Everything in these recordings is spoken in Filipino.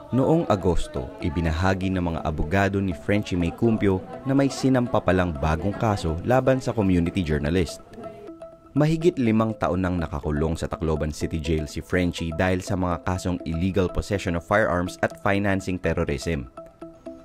Noong Agosto, ibinahagi ng mga abogado ni Frenchie May Cumpio na may sinampa palang bagong kaso laban sa community journalist. Mahigit 5 taon nang nakakulong sa Tacloban City Jail si Frenchie dahil sa mga kasong illegal possession of firearms at financing terrorism.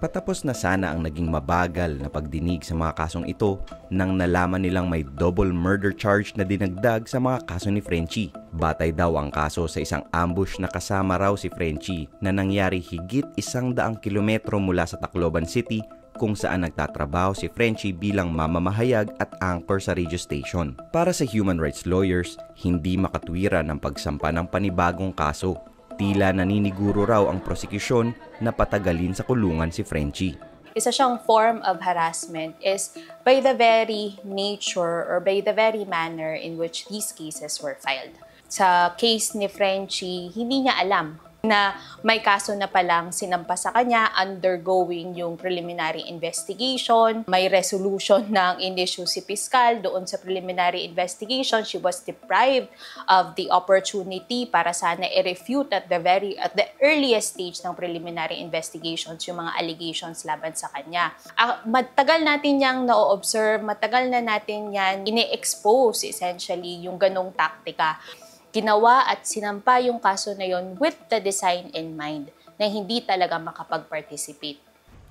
Patapos na sana ang naging mabagal na pagdinig sa mga kasong ito nang nalaman nilang may double murder charge na dinagdag sa mga kaso ni Frenchie. Batay daw ang kaso sa isang ambush na kasama raw si Frenchie na nangyari higit 100 kilometro mula sa Tacloban City kung saan nagtatrabaho si Frenchie bilang mamamahayag at anchor sa radio station. Para sa human rights lawyers, hindi makatwiran ang pagsampa ng panibagong kaso. Tila naniniguro raw ang prosekusyon na patagalin sa kulungan si Frenchie. Isa siyang form of harassment is by the very nature or by the very manner in which these cases were filed. Sa case ni Frenchie, hindi niya alam na may kaso na palang sinampa sa kanya, undergoing yung preliminary investigation, may resolution ng in-issue si Piskal doon sa preliminary investigation. She was deprived of the opportunity para sana i-refute at the earliest stage ng preliminary investigations yung mga allegations laban sa kanya. Matagal natin yang na-observe, matagal na natin yan ine-expose essentially yung ganong taktika. Ginawa at sinampa yung kaso na yon with the design in mind na hindi talaga makapag-participate.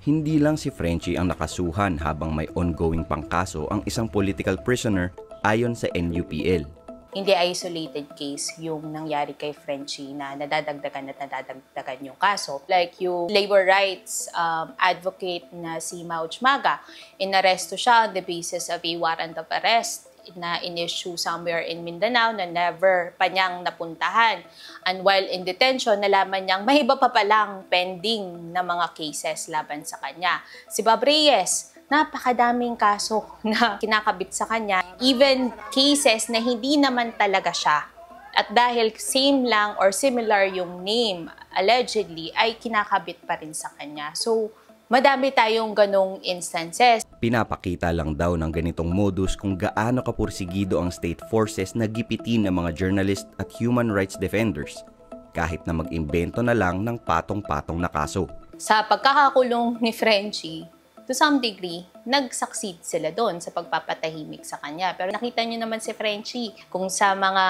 Hindi lang si Frenchie ang nakasuhan habang may ongoing pang kaso ang isang political prisoner ayon sa NUPL. Hindi isolated case yung nangyari kay Frenchie na nadadagdagan yung kaso. Like yung labor rights advocate na si Mauch Maga, inaresto siya on the basis of a warrant of arrest na in-issue somewhere in Mindanao na never pa niyang napuntahan. And while in detention, nalaman niyang may iba pa palang pending na mga cases laban sa kanya. Si Bob Reyes, napakadaming kaso na kinakabit sa kanya. Even cases na hindi naman talaga siya. At dahil same lang or similar yung name, allegedly, ay kinakabit pa rin sa kanya. So, madami tayong ganong instances. Pinapakita lang daw ng ganitong modus kung gaano kapursigido ang state forces na gipitin ng mga journalist at human rights defenders, kahit na mag-imbento na lang ng patong-patong na kaso. Sa pagkakakulong ni Frenchie, to some degree, nag-succeed sila doon sa pagpapatahimik sa kanya. Pero nakita niyo naman si Frenchie kung sa mga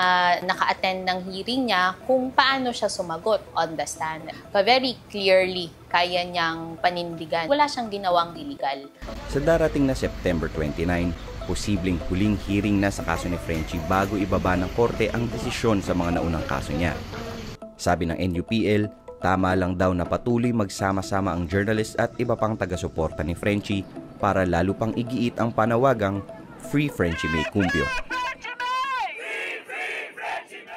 naka-attend ng hearing niya, kung paano siya sumagot on the stand. But very clearly, kaya niyang panindigan. Wala siyang ginawang illegal. Sa darating na September 29, posibleng huling hearing na sa kaso ni Frenchie bago ibaba ng korte ang desisyon sa mga naunang kaso niya. Sabi ng NUPL, tama lang daw na patuloy magsama-sama ang journalist at iba pang taga-suporta ni Frenchie para lalo pang igiit ang panawagang Free Frenchie May Cumpio.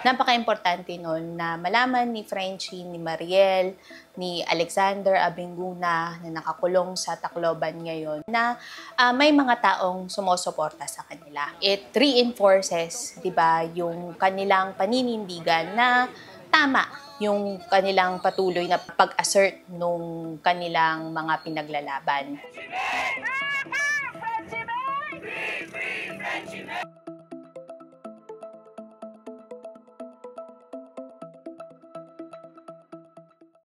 Napaka-importante nun na malaman ni Frenchie, ni Mariel, ni Alexander Abinguna na nakakulong sa Tacloban ngayon na may mga taong sumusuporta sa kanila. It reinforces, 'di ba, yung kanilang paninindigan na tama yung kanilang patuloy na pag-assert nung kanilang mga pinaglalaban.